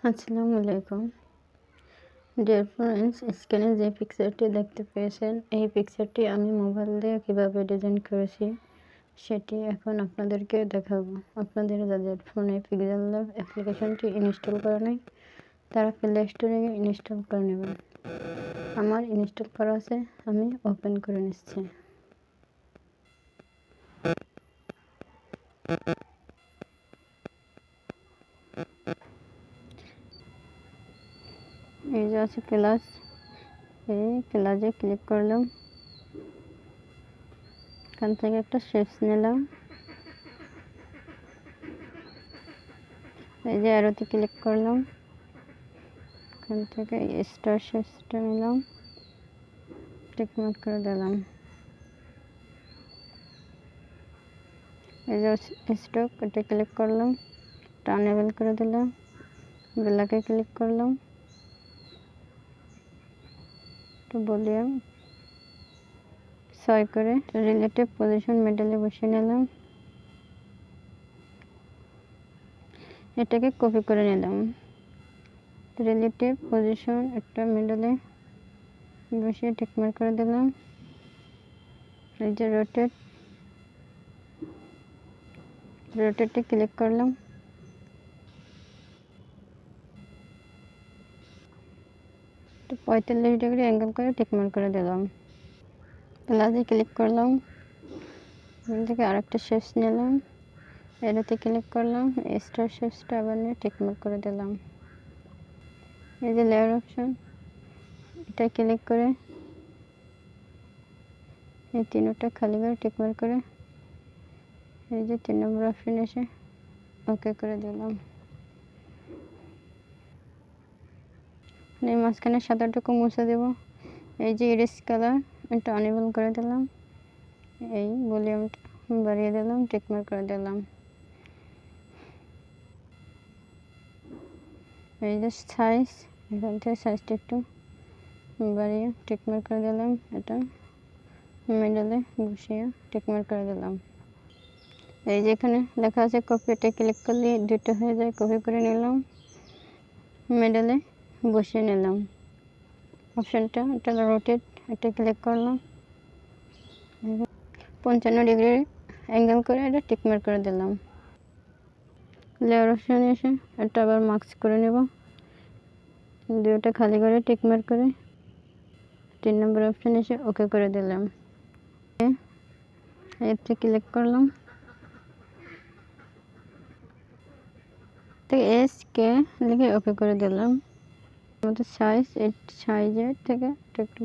আসসালামু আলাইকুম dear friends, স্ক্রিনে যে পিকচারটি দেখতে পেয়েছেন এই পিকচারটি আমি মোবাইল দিয়ে কীভাবে ডিজাইন করেছি সেটি এখন আপনাদেরকে দেখাবো। আপনাদের যাদের ফোনে পিক্সেল ল্যাব অ্যাপ্লিকেশনটি ইনস্টল করা নেই তারা প্লে স্টোরে গিয়ে ইনস্টল করে নেবেন। আমার ইনস্টল করা আছে, আমি ওপেন করে নিচ্ছি। এই যে আছে প্লাস, এই প্লাসে ক্লিক করলাম, এখান থেকে একটা শেপস নিলাম, এই যে অ্যারোতে ক্লিক করলাম, এখান থেকে স্টার শেপসটা নিলাম, টিকমার্ক করে দিলাম। এই যে স্টক, এটা ক্লিক করলাম, টার্নেবল করে দিলাম, ব্ল্যাকে ক্লিক করলাম, একটু ভলিউম 6 করে রিলেটিভ পজিশন মিডলে বসিয়ে নিলাম, এটাকে কপি করে নিলাম, রিলেটিভ পজিশন একটা মিডলে বসিয়ে টিকমার্ক করে দিলাম। এই যে রোটেটে ক্লিক করলাম, তো 45 ডিগ্রি অ্যাঙ্গেল করে টিকমার্ক করে দিলাম। প্লাসে ক্লিক করলাম, এখান থেকে আরেকটা শেপস নিলাম, এটাতে ক্লিক করলাম, স্টার শেপসটা আবার নিয়ে টিকমার্ক করে দিলাম। এই যে লেয়ার অপশন, এটা ক্লিক করে এই তিনটা খালি করে টিকমার্ক করে এই যে 3 নম্বর অপশন এসে ওকে করে দিলাম। এই মাঝখানে সাদাটুকু মুছে দেব। এই যে ইরেজ কালার, এটা অনেবল করে দিলাম, এই ভলিউমটা বাড়িয়ে দিলাম, টিকমার্ক করে দিলাম। এই যে সাইজ, এখান থেকে সাইজটা একটু বাড়িয়ে টিকমার্ক করে দিলাম, এটা মিডলে বসিয়ে টিকমার্ক করে দিলাম। এই যে এখানে লেখা আছে কপি, এটা ক্লিক করলে দুটো হয়ে যায়, কপি করে নিলাম, মিডলে বসিয়ে নিলাম। অপশনটা এটা রোটেট, এটা ক্লিক করলাম, 55 ডিগ্রি অ্যাঙ্গেল করে এটা টিকমার্ক করে দিলাম। লেয়ার অপশনে এসে এটা আবার মার্কস করে নেব, দুটো খালি করে টিকমার্ক করে 3 নম্বর অপশন এসে ওকে করে দিলাম। এতে ক্লিক করলাম, থেকে এস কে লিখে ওকে করে দিলাম। আমাদের সাইজ, এই সাইজের থেকে একটু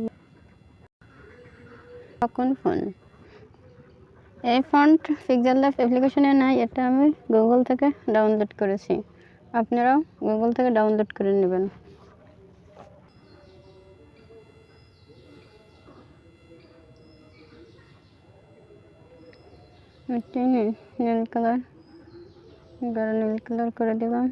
কোন ফোন, এই ফন্ট পিক্সেল ল্যাব অ্যাপ্লিকেশনে নাই, এটা আমি গুগল থেকে ডাউনলোড করেছি, আপনারাও গুগল থেকে ডাউনলোড করে নেবেন। এটি নীল কালার, গাঢ় নীল কালার করে দিলাম।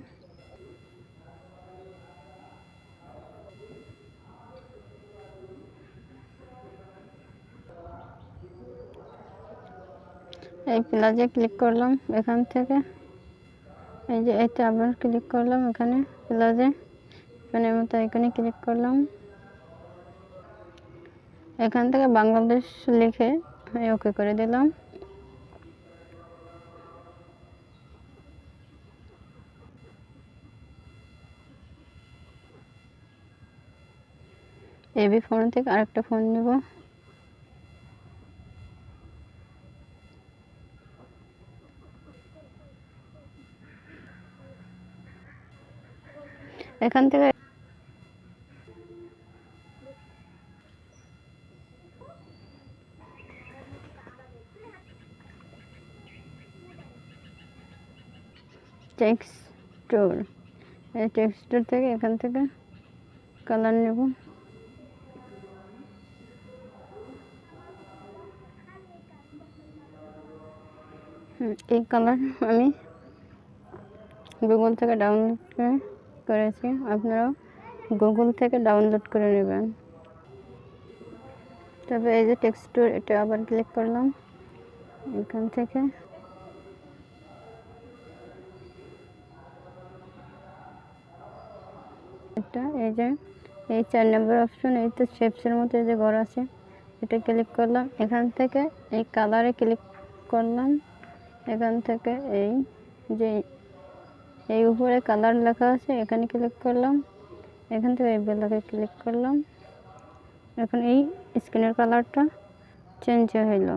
এই প্লাসে ক্লিক করলাম, এখান থেকে এই যে এতে আবার ক্লিক করলাম, এখানে প্লাসে এখানে মতো এখানে ক্লিক করলাম, এখান থেকে বাংলাদেশ লিখে ওকে করে দিলাম। এবি ফোন থেকে আরেকটা ফোন নেব, এখান থেকে টেক্সচার, এই টেক্সচার থেকে এখান থেকে কালার নেব, এই কালার আমি গুগল থেকে ডাউনলোড করেছি, আপনারাও গুগল থেকে ডাউনলোড করে নেবেন। তবে এই যে টেক্সচার, এটা আবার ক্লিক করলাম, এখান থেকে এটা এই যে এই 4 নম্বর অপশন, এই তো শেপসের মতো এই যে ঘর আছে, এটা ক্লিক করলাম। এখান থেকে এই কালারে ক্লিক করলাম। এখান থেকে এই যে এই উপরে কালার লেখা আছে এখানে ক্লিক করলাম। এখান থেকে এই বেলাকে ক্লিক করলাম। এখন এই স্ক্রিনের কালারটা চেঞ্জ হইল।